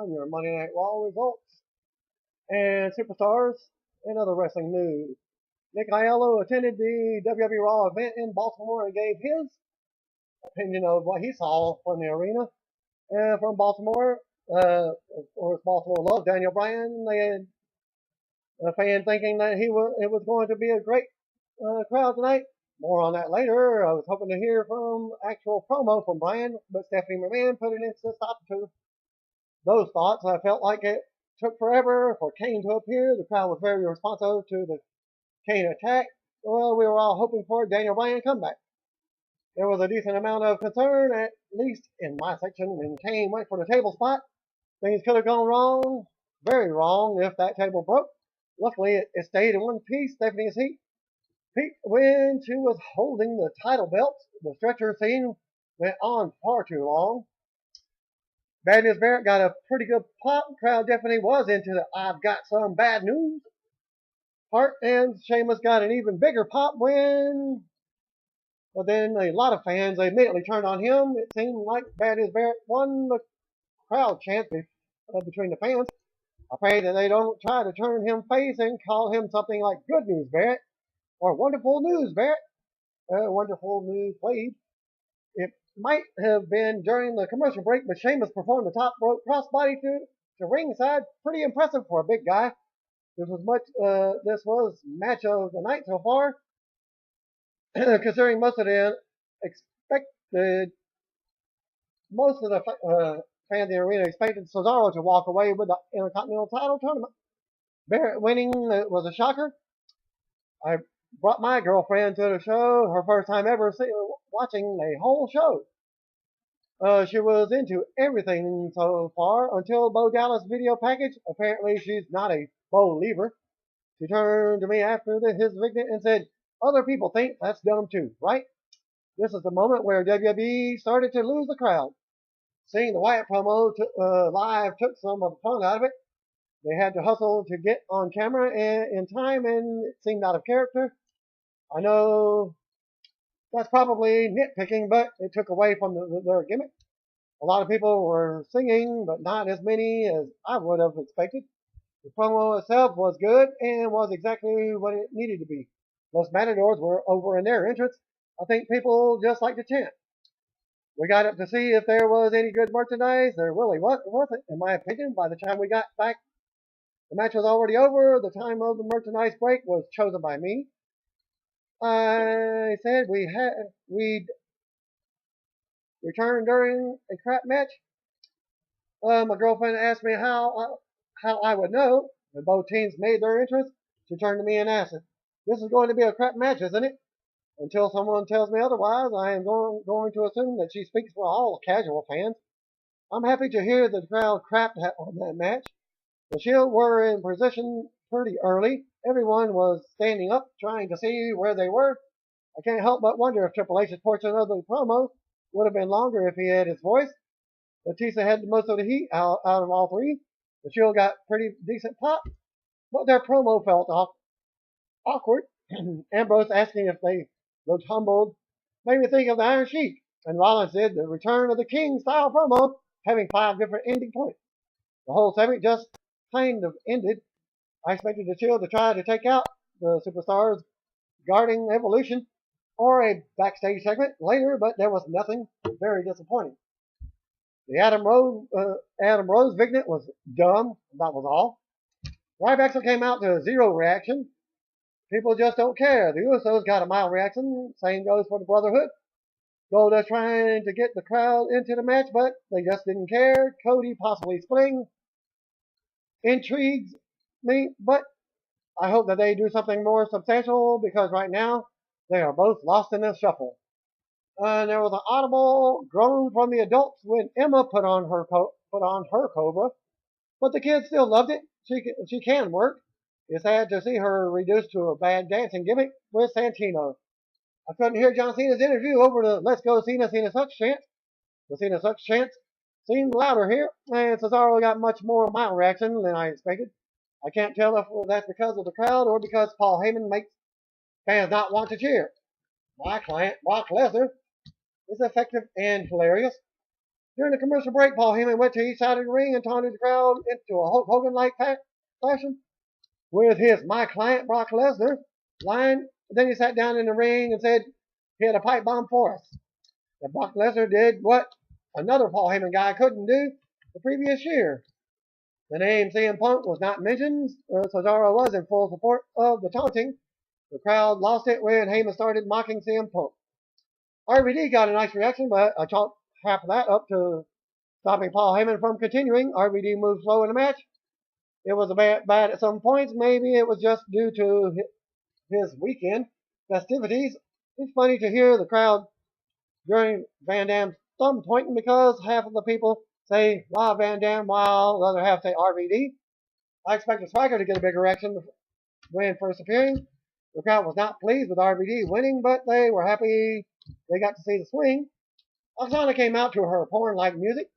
on your Monday Night Raw results and superstars and other wrestling news. Nick Aiello attended the WWE Raw event in Baltimore and gave his opinion of what he saw from the arena. And from Baltimore, of course, Baltimore loves Daniel Bryan. They had a fan thinking that it was going to be a great crowd tonight. More on that later. I was hoping to hear from actual promo from Bryan, but Stephanie McMahon put an instant stop to those thoughts. I felt like it took forever for Kane to appear. The crowd was very responsive to the Kane attack. Well, we were all hoping for a Daniel Bryan comeback. There was a decent amount of concern, at least in my section, when Kane went for the table spot. Things could have gone wrong, very wrong, if that table broke. Luckily, it stayed in one piece. Stephanie's heat peaked when she was holding the title belts. The stretcher scene went on far too long. Bad News Barrett got a pretty good pop. Crowd definitely was into the I've got some bad news part, and Sheamus got an even bigger pop but then a lot of fans immediately turned on him. It seemed like Bad News Barrett won the crowd chant between the fans. I pray that they don't try to turn him face and call him something like Good News Barrett or Wonderful News Barrett. Wonderful News Wade. It might have been during the commercial break, but Sheamus performed the top rope crossbody to ringside. Pretty impressive for a big guy. This was match of the night so far, considering most of the fans in the arena expected Cesaro to walk away with the Intercontinental title tournament. Barrett winning was a shocker. I brought my girlfriend to the show, her first time ever watching a whole show. She was into everything so far until Bo Dallas' video package. Apparently, she's not a Bo lever. She turned to me after his vignette and said, "Other people think that's dumb too, right?" This is the moment where WWE started to lose the crowd. Seeing the Wyatt promo live took some of the fun out of it. They had to hustle to get on camera in time, and it seemed out of character. I know that's probably nitpicking, but it took away from their gimmick. A lot of people were singing, but not as many as I would have expected. The promo itself was good and was exactly what it needed to be. Most matadors were over in their entrance. I think people just like to chant. We got up to see if there was any good merchandise. There really wasn't, in my opinion. By the time we got back, the match was already over. The time of the merchandise break was chosen by me. I said we'd return during a crap match. My girlfriend asked me how I would know when both teams made their entrance. She turned to me and asked, "This is going to be a crap match, isn't it?" Until someone tells me otherwise, I am going to assume that she speaks for all casual fans. I'm happy to hear the crowd crapped on that match. The Shield were in position pretty early. Everyone was standing up, trying to see where they were. I can't help but wonder if Triple H's portion of the promo would have been longer if he had his voice. Batista had most of the heat out of all three. The Shield got pretty decent pop, but their promo felt awkward. Ambrose asking if they looked humbled made me think of the Iron Sheik, and Rollins did the Return of the King style promo, having 5 different ending points. The whole segment just kind of ended. I expected the Shield to try to take out the superstars guarding Evolution or a backstage segment later, but there was nothing. Very disappointing. The Adam Rose vignette was dumb. That was all. Ryback came out to zero reaction. People just don't care. The Usos got a mild reaction. Same goes for the Brotherhood. Goldust trying to get the crowd into the match, but they just didn't care. Cody possibly splitting intrigues me, but I hope that they do something more substantial because right now they are both lost in the shuffle. And there was an audible groan from the adults when Emma put on her Cobra, but the kids still loved it. She can work. It's sad to see her reduced to a bad dancing gimmick with Santino. I couldn't hear John Cena's interview over the "Let's Go Cena, Cena Sucks" chant. The Cena Sucks chant seemed louder here, and Cesaro got much more mild reaction than I expected. I can't tell if that's because of the crowd or because Paul Heyman makes fans not want to cheer. My client, Brock Lesnar, is effective and hilarious. During the commercial break, Paul Heyman went to each side of the ring and taunted the crowd into a Hulk Hogan-like fashion with his "My Client Brock Lesnar" line. Then he sat down in the ring and said he had a pipe bomb for us. That Brock Lesnar did what another Paul Heyman guy couldn't do the previous year. The name CM Punk was not mentioned. Cesaro was in full support of the taunting. The crowd lost it when Heyman started mocking CM Punk. RVD got a nice reaction, but I chalked half of that up to stopping Paul Heyman from continuing. RVD moved slow in the match. It was bad at some points. Maybe it was just due to his weekend festivities. It's funny to hear the crowd during Van Dam's thumb pointing because half of the people say, "Wow, Van Dam," while the other half say RVD. I expected Striker to get a bigger reaction when first appearing. The crowd was not pleased with RVD winning, but they were happy they got to see the swing. Oksana came out to her porn-like music.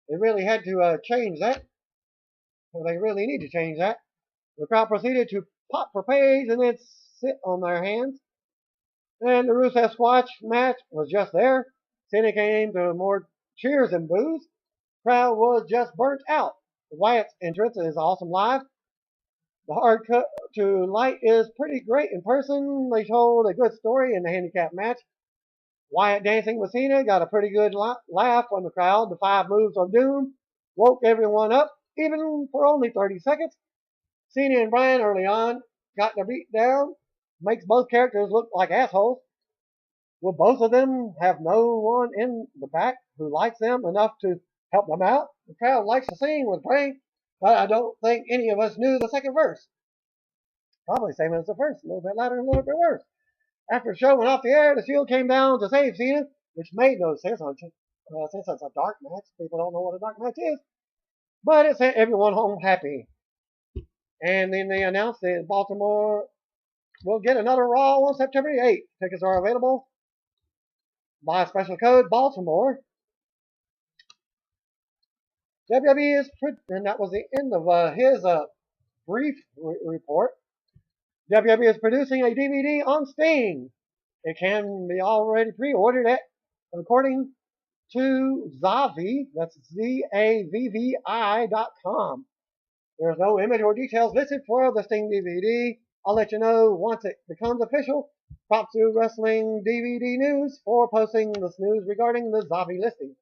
They really had to change that. Well, they really need to change that. The crowd proceeded to pop for Paige and then sit on their hands. And the Rusev Squash match was just there. Cena came to more cheers and boos. Crowd was just burnt out. Wyatt's entrance is awesome live. The hard cut to light is pretty great in person. They told a good story in the handicap match. Wyatt dancing with Cena got a pretty good laugh from the crowd. The 5 moves of doom woke everyone up, even for only 30 seconds. Cena and Bryan early on got their beat down. Makes both characters look like assholes. Will both of them have no one in the back who likes them enough to help them out? The crowd likes to sing with Bryan, but I don't think any of us knew the second verse. Probably same as the first, a little bit louder and a little bit worse. After the show went off the air, the Shield came down to save Cena, which made no sense since it's a dark match. People don't know what a dark match is. But it sent everyone home happy. And then they announced that Baltimore will get another Raw on September 8th. Tickets are available by special code Baltimore. WWE is, and that was the end of his brief report. WWE is producing a DVD on Steam. It can be already pre-ordered at, according to Zavvi, that's ZAVVI.com. There's no image or details listed for the Steam DVD. I'll let you know once it becomes official. Props to Wrestling DVD News for posting this news regarding the Zavvi listing.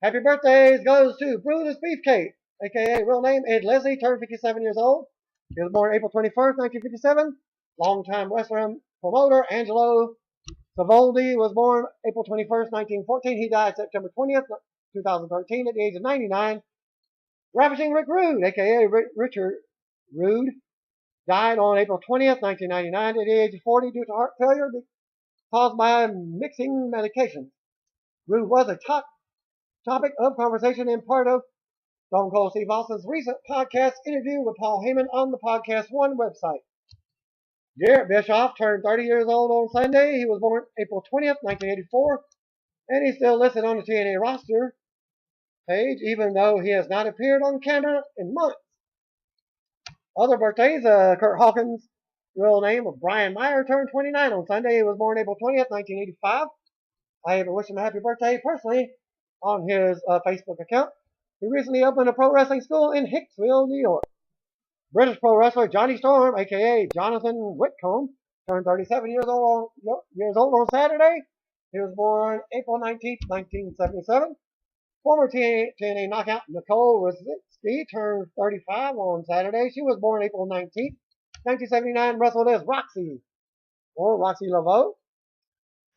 Happy birthdays goes to Brutus Beefcake, aka real name Ed Leslie, turned 57 years old. He was born April 21st, 1957. Longtime wrestler and promoter Angelo Savoldi was born April 21st, 1914. He died September 20th, 2013 at the age of 99. Ravishing Rick Rude, aka Richard Rude, died on April 20th, 1999 at the age of 40 due to heart failure caused by mixing medications. Rude was a topic of conversation and part of Stone Cold Steve Austin's recent podcast interview with Paul Heyman on the Podcast One website. Garrett Bischoff turned 30 years old on Sunday. He was born April 20th, 1984, and he's still listed on the TNA roster page, even though he has not appeared on camera in months. Other birthdays, Kurt Hawkins' real name of Brian Meyer turned 29 on Sunday. He was born April 20th, 1985. I even wish him a happy birthday personally on his Facebook account. He recently opened a pro wrestling school in Hicksville, New York. British pro wrestler Johnny Storm, aka Jonathan Whitcomb, turned 37 years old on Saturday. He was born April 19th, 1977. Former TNA knockout Nicole Rositsky turned 35 on Saturday. She was born April 19th, 1979. Wrestled as Roxy, or Roxy Laveau,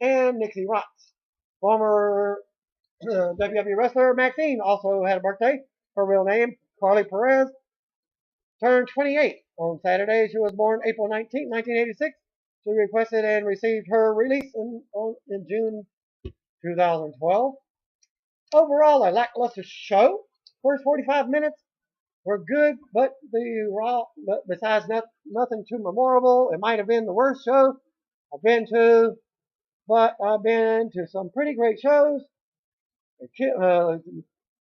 and Nixie Rocks. Former WWE wrestler Maxine also had a birthday. Her real name, Carly Perez, turned 28 on Saturday. She was born April 19, 1986. She requested and received her release in June 2012. Overall, a lackluster show. First 45 minutes were good, but besides nothing too memorable. It might have been the worst show I've been to, but I've been to some pretty great shows.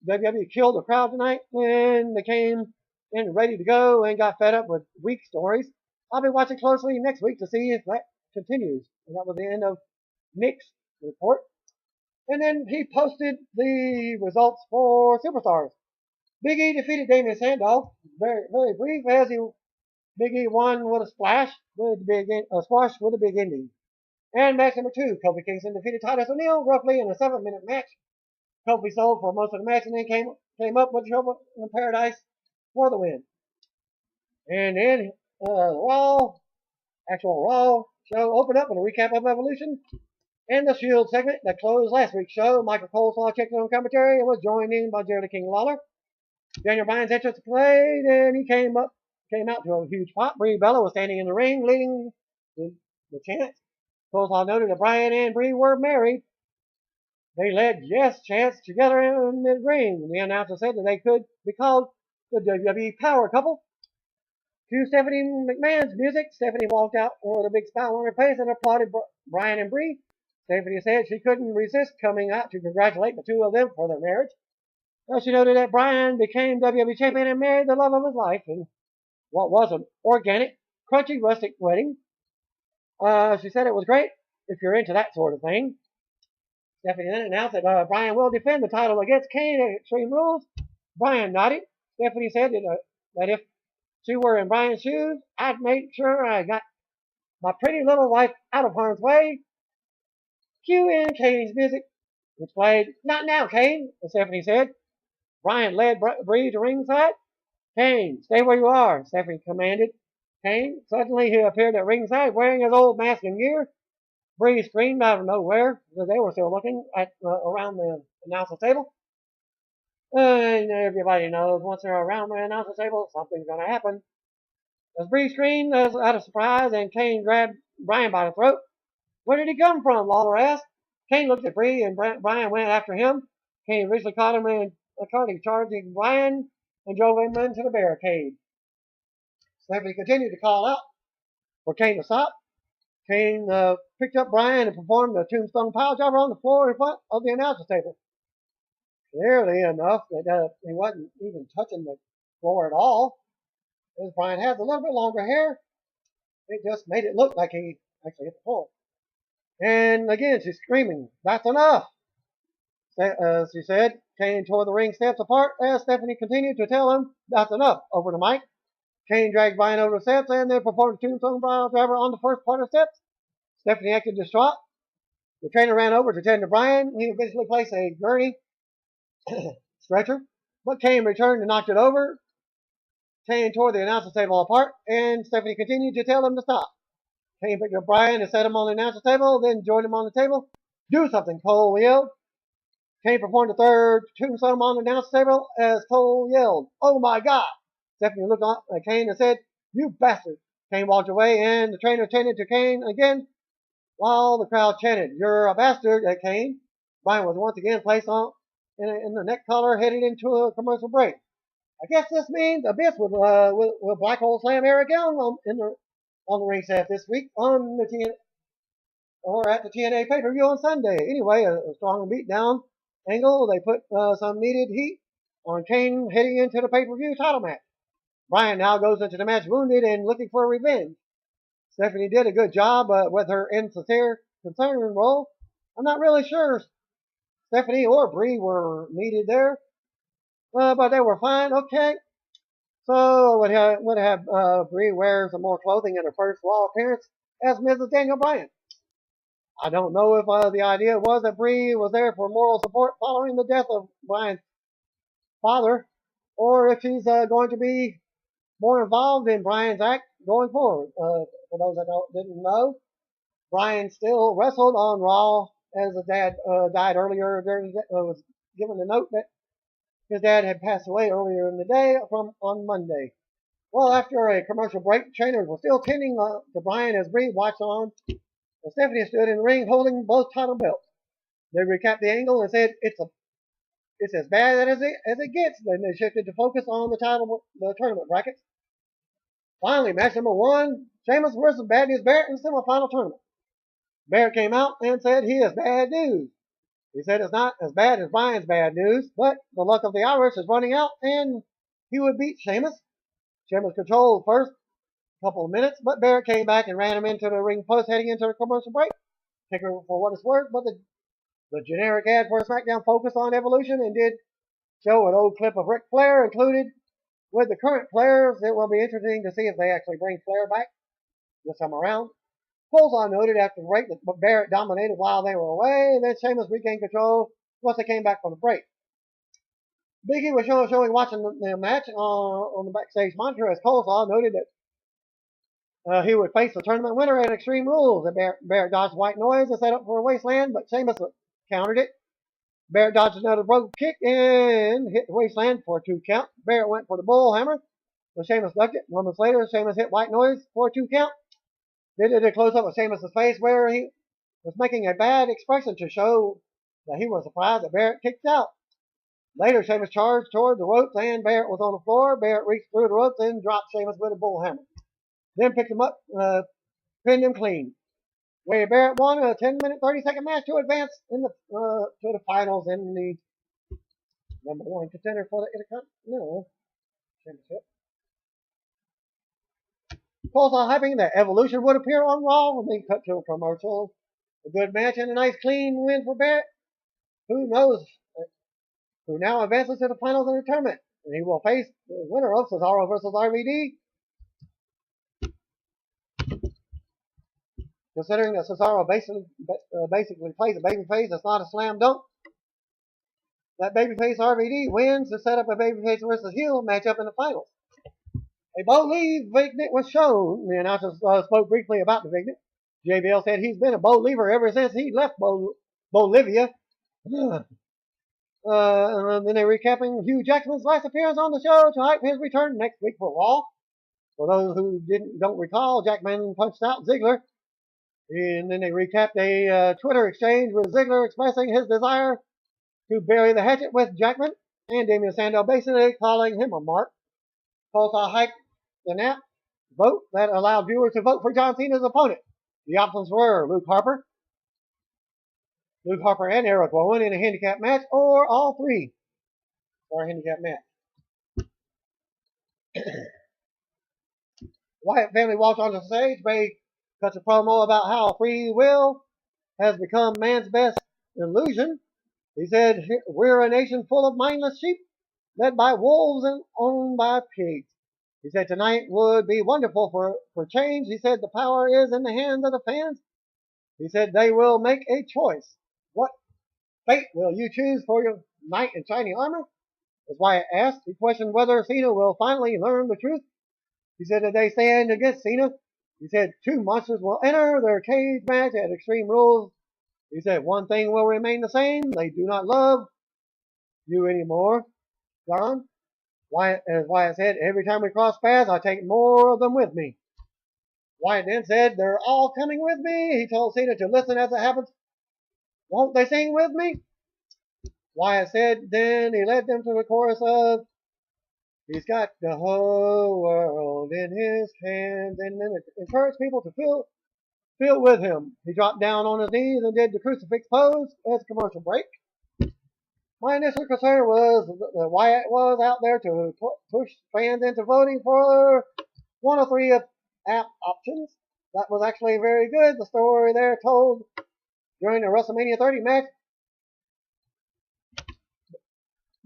WWE killed the crowd tonight when they came in ready to go and got fed up with weak stories. I'll be watching closely next week to see if that continues. And that was the end of Nick's report. And then he posted the results for Superstars. Big E defeated Damien Sandow. Very brief as Big E won with a splash with a squash with a big ending. And match number 2, Kofi Kingston defeated Titus O'Neil roughly in a 7-minute match. Kofi sold for most of the match and then came up with Trouble in Paradise for the win. And then actual Raw show opened up with a recap of Evolution. And the Shield segment that closed last week's show, Michael Cole saw checked in on commentary and was joined in by Jerry the King Lawler. Daniel Bryan's entrance played, and he came out to a huge pop. Brie Bella was standing in the ring, leading the chants. Cole noted that Bryan and Brie were married. They led yes chants together in mid-ring. The announcer said that they could be called the WWE Power Couple. To Stephanie McMahon's music, Stephanie walked out with a big smile on her face and applauded Bryan and Brie. Stephanie said she couldn't resist coming out to congratulate the two of them for their marriage. She noted that Bryan became WWE champion and married the love of his life in what was an organic, crunchy, rustic wedding. She said it was great if you're into that sort of thing. Stephanie then announced that Bryan will defend the title against Kane at Extreme Rules. Bryan nodded. Stephanie said that if she were in Bryan's shoes, I'd make sure I got my pretty little wife out of harm's way. Cue in Kane's music, which played. Not now, Kane, Stephanie said. Bryan led Brie to ringside. Kane, stay where you are, Stephanie commanded. Kane, suddenly he appeared at ringside wearing his old mask and gear. Brie screamed out of nowhere because they were still looking at around the announcer table. And everybody knows once they're around the announcer table, something's going to happen. As Brie screamed out of surprise and Kane grabbed Bryan by the throat. Where did he come from? Lawler asked. Kane looked at Brie and Bryan went after him. Kane originally caught him charging Bryan and drove him into the barricade. Stephanie continued to call out for Kane to stop. Kane picked up Bryan and performed a tombstone piledriver on the floor in front of the announcer table. Clearly enough that he wasn't even touching the floor at all. As Bryan had a little bit longer hair, it just made it look like he actually hit the floor. And again, she's screaming, "That's enough!" She said. Kane tore the ring steps apart as Stephanie continued to tell him, "That's enough," over the mic. Kane dragged Bryan over the steps and then performed a tombstone piledriver on the first part of the steps. Stephanie acted distraught. The trainer ran over to tend to Bryan. He eventually placed a gurney stretcher, but Kane returned and knocked it over. Kane tore the announcer table apart, and Stephanie continued to tell him to stop. Kane picked up Bryan and set him on the announcer table, then joined him on the table. "Do something," Cole yelled. Kane performed a third tombstone on the announcer table as Cole yelled, "Oh my God!" Stephanie looked at Kane and said, "You bastard." Kane walked away, and the trainer tended to Kane again while the crowd chanted, "You're a bastard," at Kane. Bryan was once again placed in the neck collar, headed into a commercial break. I guess this means Abyss will Black Hole Slam Eric Young on the ring staff this week on the at the TNA pay-per-view on Sunday. Anyway, a strong beatdown angle. They put some needed heat on Kane heading into the pay-per-view title match. Bryan now goes into the match wounded and looking for revenge. Stephanie did a good job with her insincere concern role. I'm not really sure Stephanie or Brie were needed there, but they were fine. Okay. So would have Brie wear some more clothing in her first Raw appearance as Mrs. Daniel Bryan. I don't know if the idea was that Brie was there for moral support following the death of Bryan's father, or if she's going to be more involved in Bryan's act going forward. For those that didn't know, Bryan still wrestled on Raw as his dad died earlier. Was given a note that his dad had passed away earlier in the day on Monday. Well, after a commercial break, trainers were still tending to Bryan as Brie watched on. And Stephanie stood in the ring holding both title belts. They recapped the angle and said it's as bad as it gets. Then they shifted to focus on the tournament brackets. Finally, match number 1, Sheamus versus Bad News Barrett in the semifinal tournament. Barrett came out and said he is bad news. He said it's not as bad as Bryan's bad news, but the luck of the Irish is running out and he would beat Sheamus. Sheamus controlled first couple of minutes, but Barrett came back and ran him into the ring post heading into a commercial break. Take her for what it's worth, but the The generic ad for SmackDown focused on Evolution and did show an old clip of Ric Flair included with the current players. It will be interesting to see if they actually bring Flair back this time around. Colson noted after the break that Barrett dominated while they were away, and then Sheamus regained control once they came back from the break. Big E was showing watching the match on the backstage monitor as Colson noted that he would face the tournament winner at Extreme Rules. Barrett dodged white noise and set up for a wasteland, but Sheamus countered it. Barrett dodged another brogue kick and hit the wasteland for a 2 count. Barrett went for the bull hammer, but Sheamus ducked it. Moments later, Sheamus hit white noise for a 2 count. They did a close-up of Sheamus' face where he was making a bad expression to show that he was surprised that Barrett kicked out. Later, Sheamus charged toward the ropes and Barrett was on the floor. Barrett reached through the ropes and dropped Sheamus with a bull hammer. Then picked him up, pinned him clean. Wade Barrett won a 10-minute, 30-second match to advance to the finals in the number 1 contender for the Intercontinental Championship. Colson hyping that Evolution would appear on Raw when they cut to a commercial. A good match and a nice clean win for Barrett. Who knows? Who now advances to the finals in the tournament. And he will face the winner of Cesaro versus RVD. Considering that Cesaro basically plays a babyface, it's not a slam dunk. That babyface RVD wins to set up a babyface versus heel matchup in the finals. A Bo Lee vignette was shown. The announcer spoke briefly about the vignette. JBL said he's been a Boliever ever since he left Bolivia. Then they're recapping Hugh Jackman's last appearance on the show to hype his return next week for Raw. For those who don't recall, Jackman punched out Ziggler. And then they recapped a Twitter exchange with Ziggler expressing his desire to bury the hatchet with Jackman, and Damien Sandow basically calling him a mark. Colson hyped the NAP vote that allowed viewers to vote for John Cena's opponent. The options were Luke Harper and Eric Rowan in a handicap match, or all three for a handicap match. Wyatt family walked onto the stage. Bray cuts a promo about how free will has become man's best illusion. He said, "We're a nation full of mindless sheep, led by wolves and owned by pigs." He said, "Tonight would be wonderful for change." He said, "The power is in the hands of the fans." He said, "They will make a choice. What fate will you choose for your knight in shiny armor?" As Wyatt asked, he questioned whether Cena will finally learn the truth. He said that they stand against Cena. He said 2 monsters will enter their cage match at Extreme Rules. He said one thing will remain the same. They do not love you anymore, John. As Wyatt said, "Every time we cross paths, I take more of them with me." Wyatt then said, "They're all coming with me." He told Cena to listen as it happens. "Won't they sing with me?" Wyatt said, then he led them to the chorus of "He's got the whole world in his hands," and then encouraged people to feel with him. He dropped down on his knees and did the crucifix pose as a commercial break. My initial concern was that Wyatt was out there to push fans into voting for one of 3 app options. That was actually very good. The story there told during the WrestleMania 30 match.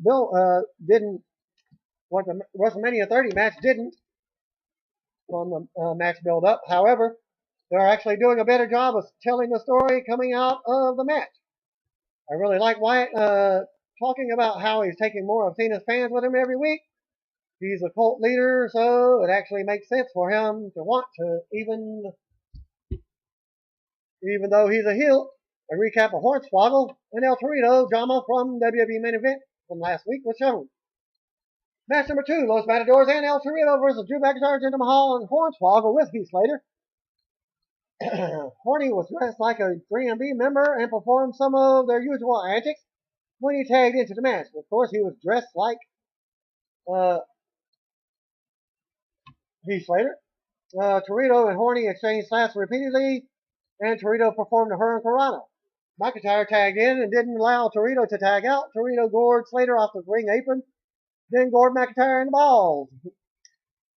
What the WrestleMania 30 match didn't on the match build up. However, they're actually doing a better job of telling the story coming out of the match. I really like Wyatt talking about how he's taking more of Cena's fans with him every week. He's a cult leader, so it actually makes sense for him to want to, even though he's a heel. A recap of Hornswoggle and El Torito drama from WWE main event from last week was shown. Match number 2, Los Matadors and El Torito versus Drew McIntyre, Jinder Mahal, and Hornswoggle with Heath Slater. Horny was dressed like a 3MB member and performed some of their usual antics when he tagged into the match. Of course, he was dressed like Heath Slater. Torito and Horny exchanged slaps repeatedly, and Torito performed a Hurricane Corrado. McIntyre tagged in and didn't allow Torito to tag out. Torito gored Slater off the ring apron, then gored McIntyre in the balls.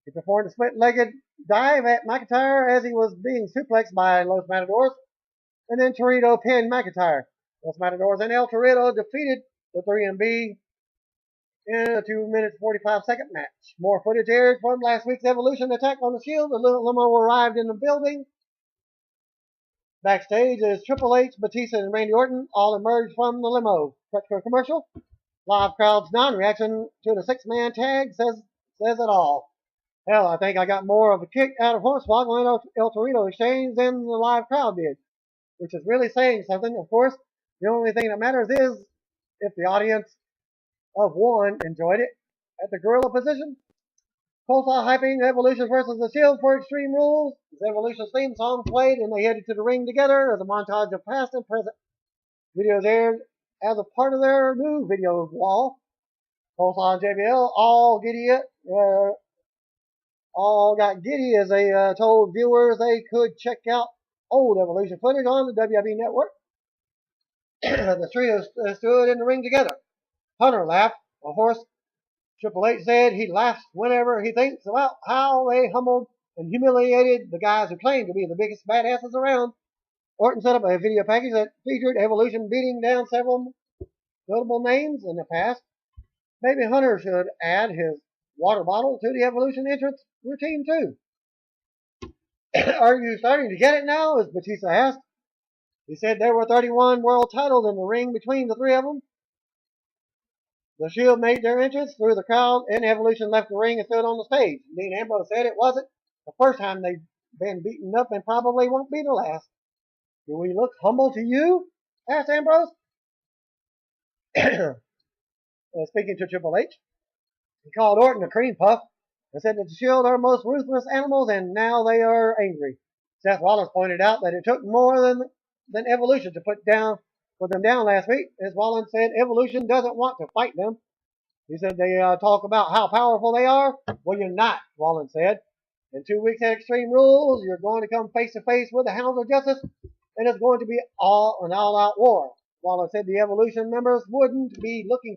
He performed a split-legged dive at McIntyre as he was being suplexed by Los Matadors, and then Torito pinned McIntyre. Los Matadors and El Torito defeated the 3MB in a 2 minutes 45-second match. More footage aired from last week's Evolution attack on the Shield. The limo arrived in the building. Backstage is Triple H, Batista, and Randy Orton all emerged from the limo. Cut to a commercial. Live crowd's non-reaction to the six-man tag says it all. Hell, I think I got more of a kick out of Hornswoggle and El Torito exchange than the live crowd did, which is really saying something. Of course, the only thing that matters is if the audience of one enjoyed it. At the gorilla position, Coleslaw hyping Evolution versus the Shield for Extreme Rules. As Evolution's theme song played and they headed to the ring together as a montage of past and present videos aired as a part of their new video wall. Coleslaw and JBL all got giddy as they told viewers they could check out old Evolution footage on the WWE Network. The trio stood in the ring together. Hunter laughed. A horse. Triple H said he laughs whenever he thinks about how they humbled and humiliated the guys who claimed to be the biggest badasses around. Orton set up a video package that featured Evolution beating down several notable names in the past. Maybe Hunter should add his water bottle to the Evolution entrance routine too. Are you starting to get it now? As Batista asked. He said there were 31 world titles in the ring between the three of them. The Shield made their entrance through the crowd, and Evolution left the ring and stood on the stage. Dean Ambrose said it wasn't the first time they've been beaten up and probably won't be the last. Do we look humble to you? Asked Ambrose. Speaking to Triple H, he called Orton a cream puff and said that the Shield are most ruthless animals and now they are angry. Seth Rollins pointed out that it took more than Evolution to put them down last week. As Rollins said, Evolution doesn't want to fight them. He said they talk about how powerful they are. Well, you're not, Rollins said. In 2 weeks at Extreme Rules, you're going to come face to face with the Hounds of Justice, and it's going to be an all-out war. Rollins said the Evolution members wouldn't be looking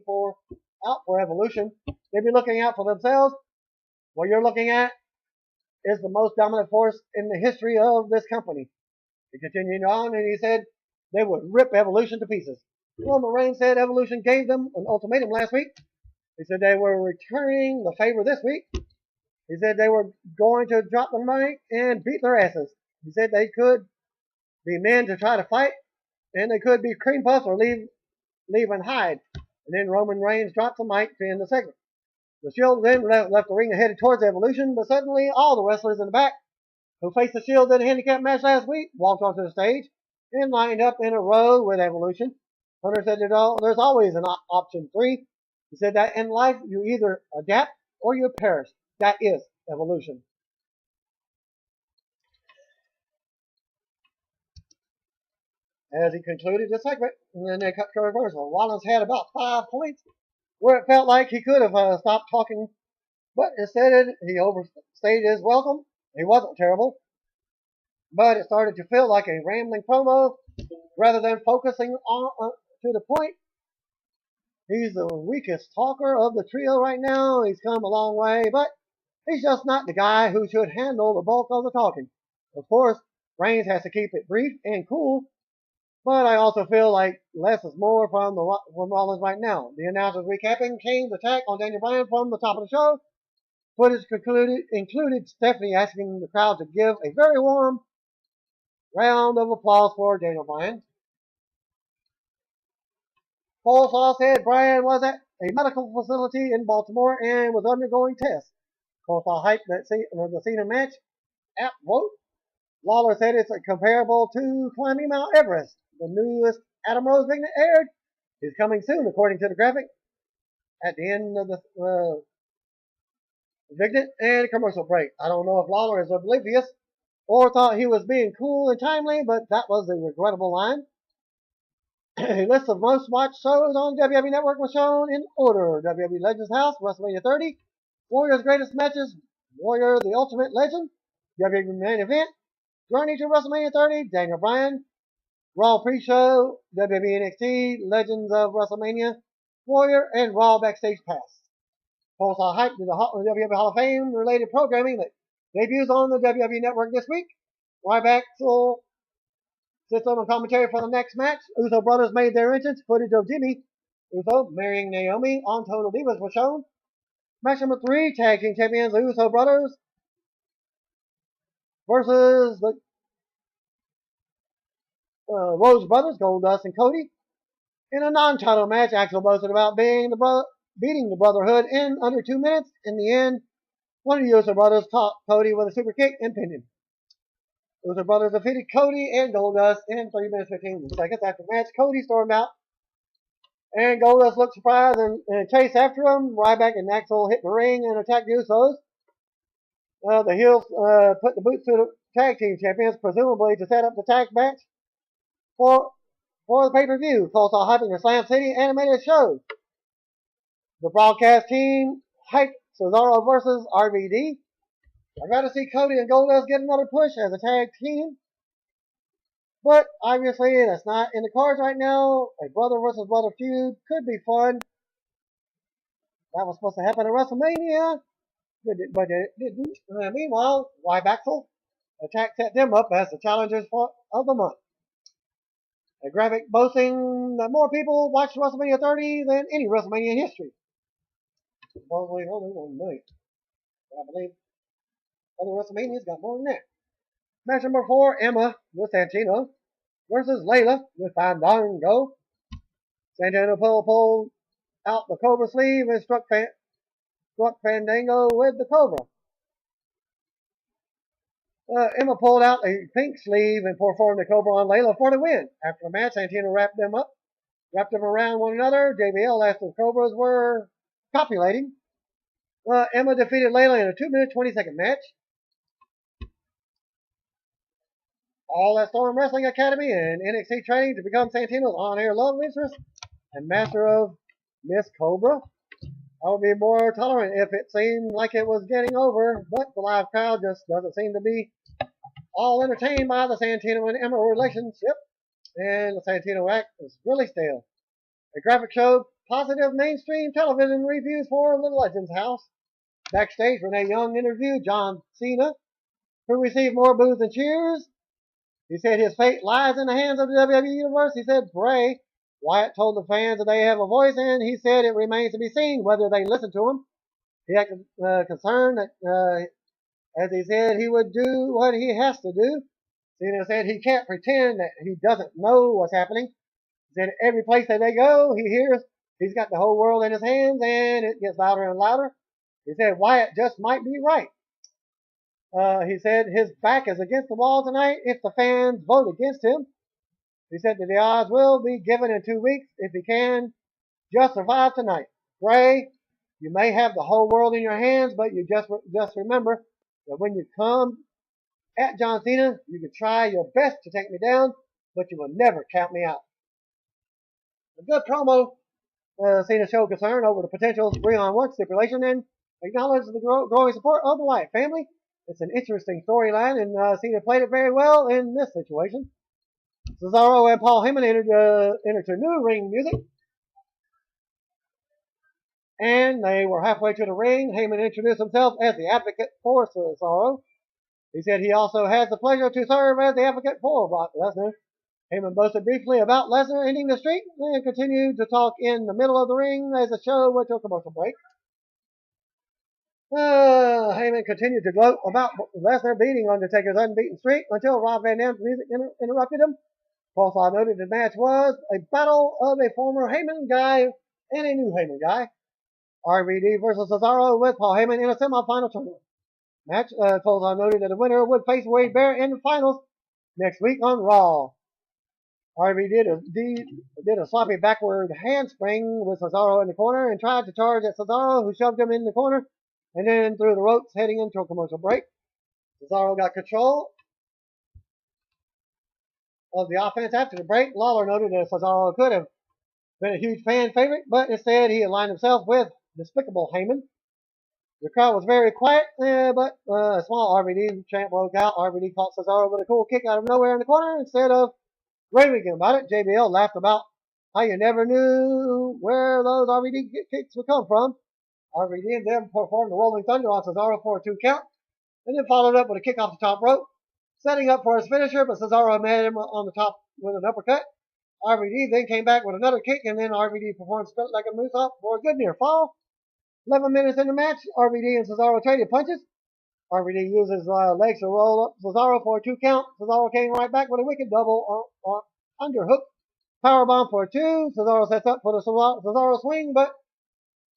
out for Evolution. They'd be looking out for themselves. What you're looking at is the most dominant force in the history of this company. He continued on, and he said they would rip Evolution to pieces. Roman Reigns said Evolution gave them an ultimatum last week. He said they were returning the favor this week. He said they were going to drop the mic and beat their asses. He said they could be men to try to fight, and they could be cream puffs or leave and hide. And then Roman Reigns dropped the mic to end the segment. The Shield then left the ring and headed towards Evolution, but suddenly all the wrestlers in the back who faced the Shield in a handicap match last week walked onto the stage and lined up in a row with Evolution. Hunter said there's always an option 3. He said that in life you either adapt or you perish. That is Evolution. As he concluded the segment, and then they cut to reversal. Rollins had about 5 points where it felt like he could have stopped talking, but instead he overstayed his welcome. He wasn't terrible, but it started to feel like a rambling promo rather than focusing on to the point. He's the weakest talker of the trio right now. He's come a long way, but he's just not the guy who should handle the bulk of the talking. Of course, Reigns has to keep it brief and cool, but I also feel like less is more from Rollins right now. The announcers recapping Kane's attack on Daniel Bryan from the top of the show. Footage included Stephanie asking the crowd to give a very warm round of applause for Daniel Bryan. Coleslaw said Bryan was at a medical facility in Baltimore and was undergoing tests. Coleslaw hyped the Cena match at Vote. Lawler said it's comparable to climbing Mount Everest. The newest Adam Rose vignette aired is coming soon, according to the graphic. At the end of the vignette and commercial break. I don't know if Lawler is oblivious or thought he was being cool and timely, but that was a regrettable line. A list of most watched shows on WWE Network was shown in order. WWE Legends House, WrestleMania 30, Warrior's Greatest Matches, Warrior the Ultimate Legend, WWE Main Event, Journey to WrestleMania 30, Daniel Bryan, Raw Pre-Show, WWE NXT, Legends of WrestleMania, Warrior, and Raw Backstage Pass. Coleslaw hyped the WWE Hall of Fame related programming that debuts on the WWE Network this week. Ryback Sits on commentary for the next match. Uso brothers made their entrance. Footage of Jimmy Uso marrying Naomi on Total Divas was shown. Match number 3, tag team champions, the Uso brothers versus the Rose brothers, Goldust and Cody. In a non-title match, Axel boasted about beating the Brotherhood in under 2 minutes. In the end, one of the Uso brothers caught Cody with a super kick and pinned him. Uso brothers defeated Cody and Goldust in 3 minutes 15 seconds. After the match, Cody stormed out, and Goldust looked surprised and chased after him. Ryback and Axel hit the ring and attacked the Usos. The heels put the boots to the tag team champions, presumably to set up the tag match for the pay-per-view. Cole saw hyping the Slam City animated show. The broadcast team hyped Cesaro versus RVD. I'd rather see Cody and Goldust get another push as a tag team, but obviously that's not in the cards right now. A brother versus brother feud could be fun. That was supposed to happen at WrestleMania, but it didn't. Meanwhile, Axel Attack set them up as the challengers of the month. A graphic boasting that more people watched WrestleMania 30 than any WrestleMania in history. Supposedly only 1 million. But I believe other WrestleManias got more than that. Match number 4, Emma with Santino versus Layla with Fandango. Santino pulled out the Cobra sleeve and struck Fandango with the Cobra. Emma pulled out a pink sleeve and performed the Cobra on Layla for the win. After the match, Santino wrapped them around one another. JBL asked if the Cobras were copulating. Emma defeated Layla in a 2-minute, 20-second match. All at Storm Wrestling Academy and NXT training to become Santino's on-air love interest and master of Miss Cobra. I would be more tolerant if it seemed like it was getting over, but the live crowd just doesn't seem to be all entertained by the Santino and Emma relationship, and the Santino act is really stale. A graphic showed positive mainstream television reviews for the Legends House. Backstage, Renee Young interviewed John Cena, who received more boos than cheers. He said his fate lies in the hands of the WWE Universe. He said, pray. Wyatt told the fans that they have a voice, and he said it remains to be seen whether they listen to him. He acted concerned that, as he said, he would do what he has to do. Cena said he can't pretend that he doesn't know what's happening. He said every place that they go, he hears he's got the whole world in his hands, and it gets louder and louder. He said Wyatt just might be right. He said his back is against the wall tonight if the fans vote against him. He said that the odds will be given in 2 weeks if he can just survive tonight. Bray, you may have the whole world in your hands, but you just remember that when you come at John Cena, you can try your best to take me down, but you will never count me out. A good promo. Cena showed concern over the potential 3-on-1 stipulation and acknowledged the growing support of the Wyatt family. It's an interesting storyline, and Cena played it very well in this situation. Cesaro and Paul Heyman entered to new ring music, and they were halfway to the ring. Heyman introduced himself as the advocate for Cesaro. He said he also has the pleasure to serve as the advocate for Brock Lesnar. Heyman boasted briefly about Lesnar ending the streak and continued to talk in the middle of the ring as the show went to a commercial break. Heyman continued to gloat about Lesnar beating Undertaker's unbeaten streak until Rob Van Dam's music interrupted him. Paul noted the match was a battle of a former Heyman guy and a new Heyman guy. RVD versus Cesaro with Paul Heyman in a semifinal tournament match. Cole noted that the winner would face Wade Barrett in the finals next week on Raw. RVD did a sloppy backward handspring with Cesaro in the corner and tried to charge at Cesaro, who shoved him in the corner and then threw the ropes heading into a commercial break. Cesaro got control of the offense after the break. Lawler noted that Cesaro could have been a huge fan favorite, but instead he aligned himself with despicable Heyman. The crowd was very quiet, but a small RVD chant broke out. RVD caught Cesaro with a cool kick out of nowhere in the corner instead of raving about it. JBL laughed about how you never knew where those RVD kicks would come from. RVD then performed the Rolling Thunder on Cesaro for a 2 count, and then followed up with a kick off the top rope. setting up for his finisher, but Cesaro met him on the top with an uppercut. RVD then came back with another kick, and then RVD performed split like a moonsault for a good near fall. 11 minutes in the match, RVD and Cesaro traded punches. RVD uses legs to roll up Cesaro for a 2 count. Cesaro came right back with a wicked double underhook. Powerbomb for a 2. Cesaro sets up for the Cesaro swing, but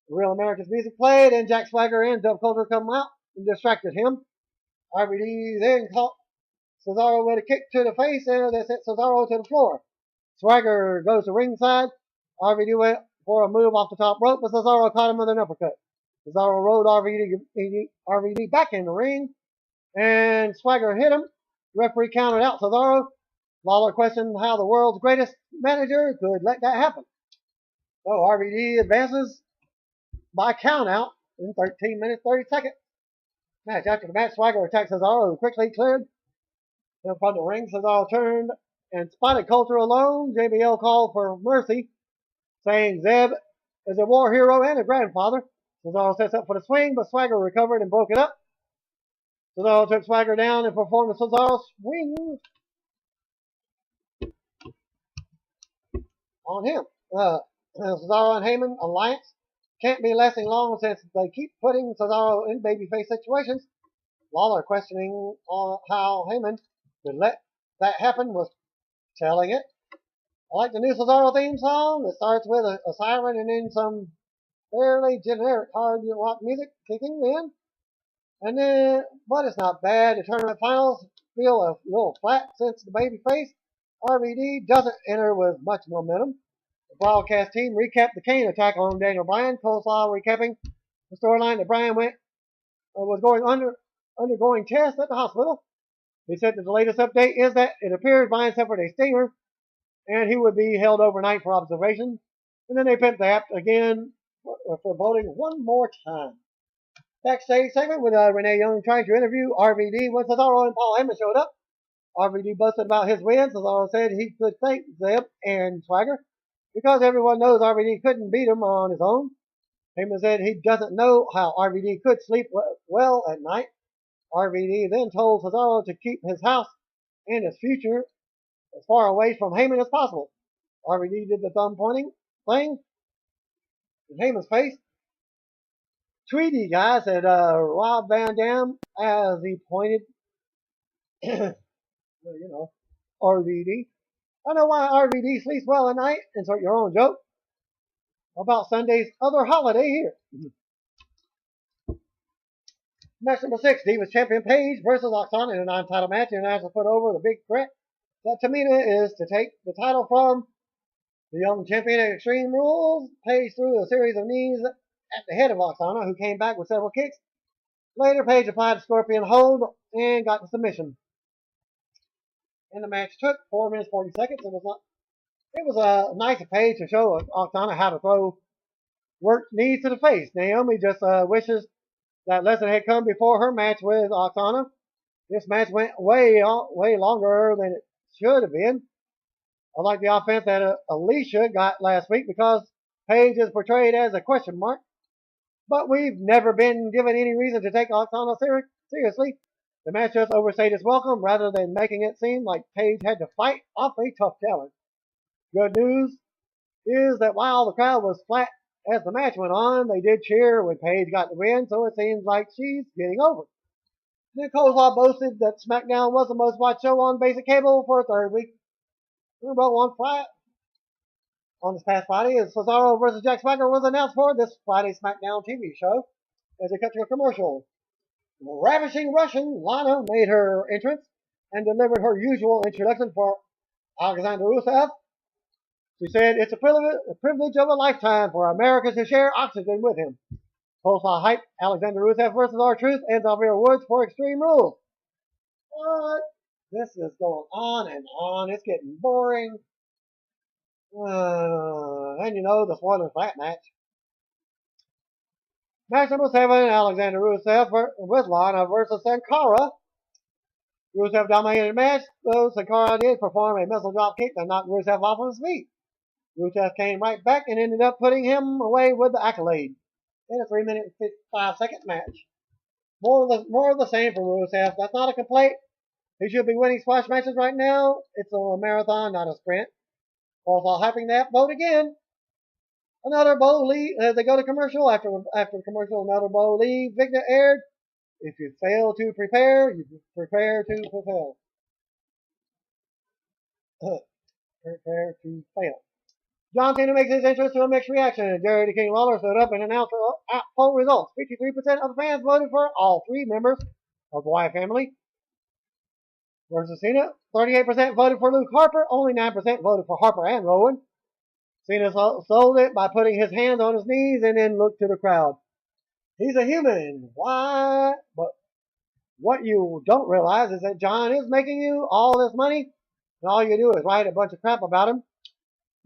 Real America's music played, and Jack Swagger and Dub Coulter come out and distracted him. RVD then caught Cesaro with a kick to the face, and they sent Cesaro to the floor. Swagger goes to ringside. RVD went for a move off the top rope, but Cesaro caught him with an uppercut. Cesaro rode RVD back in the ring, and Swagger hit him. Referee counted out Cesaro. Lawler questioned how the world's greatest manager could let that happen. So RVD advances by count out in 13 minutes 30 seconds. Match after the match, Swagger attacked Cesaro, who quickly cleared in front of the ring. Cesaro turned and spotted Coulter alone. JBL called for mercy, saying Zeb is a war hero and a grandfather. Cesaro sets up for the swing, but Swagger recovered and broke it up. Cesaro took Swagger down and performed a Cesaro swing on him. Cesaro and Heyman alliance can't be lasting long since they keep putting Cesaro in babyface situations. Lawler questioning how Heyman could let that happen was telling it. I like the new Cesaro theme song. It starts with a siren and then some fairly generic hard rock music kicking in. And then, but it's not bad. The tournament finals feel a little flat since the babyface RVD doesn't enter with much momentum. The broadcast team recapped the Kane attack on Daniel Bryan. Coleslaw recapping the storyline that Bryan was undergoing tests at the hospital. He said that the latest update is that it appears Bryan suffered a stinger and he would be held overnight for observation. And then they pimped the app again for voting one more time. Backstage segment with Renee Young trying to interview RVD when Cesaro and Paul Heyman showed up. RVD busted about his win. Cesaro said he could thank Zeb and Swagger because everyone knows RVD couldn't beat him on his own. Heyman said he doesn't know how RVD could sleep well at night. RVD then told Cesaro to keep his house and his future as far away from Heyman as possible. RVD did the thumb pointing thing in Heyman's face. Tweety guy said Rob Van Dam as he pointed, RVD. I know why RVD sleeps well at night. Insert your own joke. About Sunday's other holiday here. Match number 6, Divas Champion Paige versus Oksana in a non-title match. International put over the big threat that Tamina is to take the title from the young champion at Extreme Rules. Paige threw a series of knees at the head of Oksana, who came back with several kicks. Later, Paige applied a scorpion hold and got the submission. And the match took 4 minutes 40 seconds. It was nice of Paige to show Oksana how to throw work knees to the face. Naomi just wishes that lesson had come before her match with Oksana. This match went way longer than it should have been. I like the offense that Alicia got last week because Paige is portrayed as a question mark. But we've never been given any reason to take Oksana seriously. The match just overstayed its welcome rather than making it seem like Paige had to fight off a tough challenge. Good news is that while the crowd was flat as the match went on, they did cheer when Paige got the win, so it seems like she's getting over. Nick Coleslaw boasted that SmackDown was the most watched show on basic cable for a third week in a row on this past Friday, as Cesaro vs. Jack Swagger was announced for this Friday SmackDown TV show as they cut to a commercial. The ravishing Russian Lana made her entrance and delivered her usual introduction for Alexander Rusev. She said, "It's a privilege of a lifetime for Americans to share oxygen with him." Coleslaw hyped Alexander Rusev versus R-Truth and Xavier Woods for Extreme Rules. But this is going on and on. It's getting boring. And the spoilers for that match. Match number 7, Alexander Rusev with Lana versus Sin Cara. Rusev dominated the match, though Sin Cara did perform a missile drop kick that knocked Rusev off his feet. Rusev came right back and ended up putting him away with the accolade in a 3 minute and 55-second match. More of the same from Rusev. That's not a complaint. He should be winning squash matches right now. It's a marathon, not a sprint. Also hyping that vote again. Another bowl lead. They go to commercial. After commercial, another bowl lead. Victor aired. If you fail to prepare, you prepare to fulfill. Prepare to fail. John Cena makes his entrance to a mixed reaction. Jerry the King Lawler stood up and announced poll results. 53% of the fans voted for all three members of the Wyatt family versus Cena. 38% voted for Luke Harper. Only 9% voted for Harper and Rowan. Cena sold it by putting his hands on his knees and then looked to the crowd. He's a human. Why? But what you don't realize is that John is making you all this money, and all you do is write a bunch of crap about him.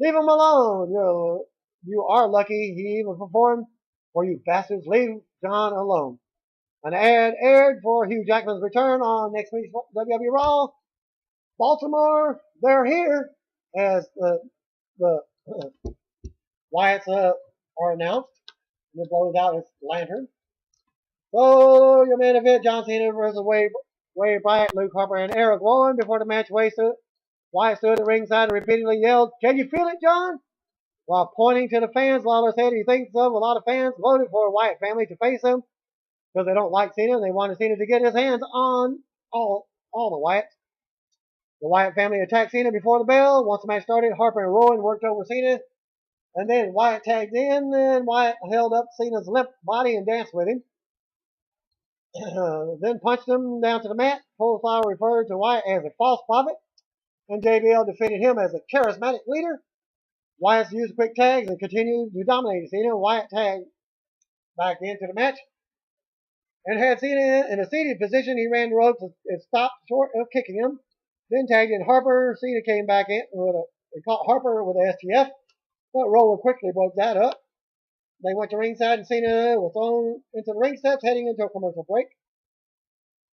Leave him alone. You are lucky he even performed, or you bastards, leave John alone. An ad aired for Hugh Jackman's return on next week's WWE Raw. Baltimore, they're here, as the Wyatts are announced. And it blows out his lantern. So your main event, John Cena versus Wade Bryant, Luke Harper, and Eric Rowan. Before the match, Wyatt stood at ringside and repeatedly yelled, "Can you feel it, John?" While pointing to the fans, Lawler said he thinks a lot of fans voted for Wyatt family to face him because they don't like Cena and they wanted Cena to get his hands on all the Wyatts. The Wyatt family attacked Cena before the bell. Once the match started, Harper and Rowan worked over Cena, and then Wyatt tagged in, and Wyatt held up Cena's limp body and danced with him. Then punched him down to the mat. Polestar referred to Wyatt as a false prophet, and JBL defeated him as a charismatic leader. Wyatt used quick tags and continued to dominate Cena. Wyatt tagged back into the match and had Cena in a seated position. He ran the ropes and stopped short of kicking him. Then tagged in Harper. Cena came back in and caught Harper with a STF, but Rowan quickly broke that up. They went to ringside and Cena was thrown into the ring steps heading into a commercial break.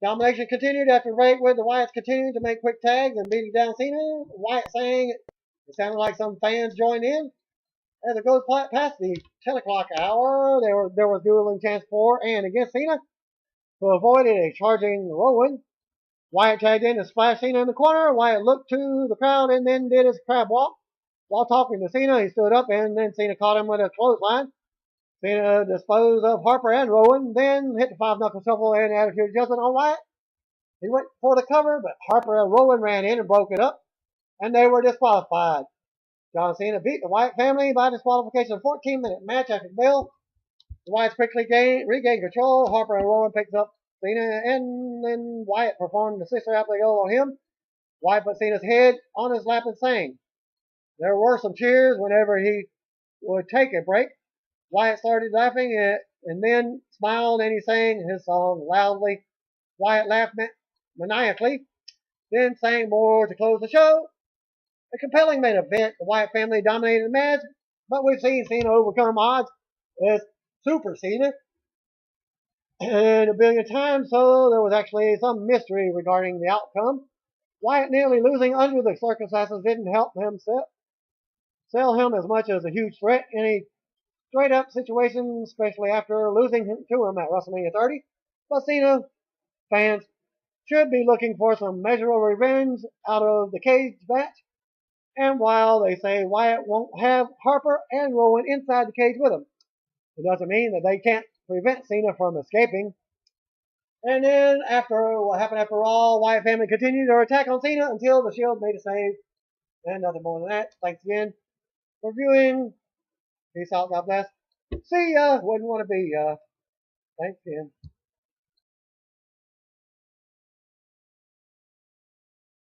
Domination continued after the break with the Wyatts continuing to make quick tags and beating down Cena. Wyatt sang it sounded like some fans joined in. As it goes past the 10 o'clock hour, there was dueling chants for and against Cena. To avoid a charging Rowan, Wyatt tagged in and splashed Cena in the corner. Wyatt looked to the crowd and then did his crab walk. While talking to Cena, he stood up and then Cena caught him with a clothesline. Cena disposed of Harper and Rowan, then hit the five-knuckle shuffle and attitude adjustment on Wyatt. He went for the cover, but Harper and Rowan ran in and broke it up, and they were disqualified. John Cena beat the Wyatt family by disqualification in a 14-minute match after the bell. The Wyatts quickly regained control. Harper and Rowan picked up Cena, and then Wyatt performed the sister after goal on him. Wyatt put Cena's head on his lap and sang. There were some cheers whenever he would take a break. Wyatt started laughing and then smiled and he sang his song loudly. Wyatt laughed maniacally, then sang more to close the show. A compelling main event. The Wyatt family dominated the match, but we've seen Cena overcome odds as Super Cena and a billion times, so there was actually some mystery regarding the outcome. Wyatt nearly losing under the circumstances didn't help him sell him as much as a huge threat in a straight-up situation, especially after losing to him at WrestleMania 30. But Cena fans should be looking for some measurable revenge out of the cage match. And while they say Wyatt won't have Harper and Rowan inside the cage with him, it doesn't mean that they can't prevent Cena from escaping. And then after what happened after all, Wyatt family continued their attack on Cena until the Shield made a save. And nothing more than that. Thanks again for viewing. Peace out. God bless. See ya. Wouldn't want to be ya. Thanks again.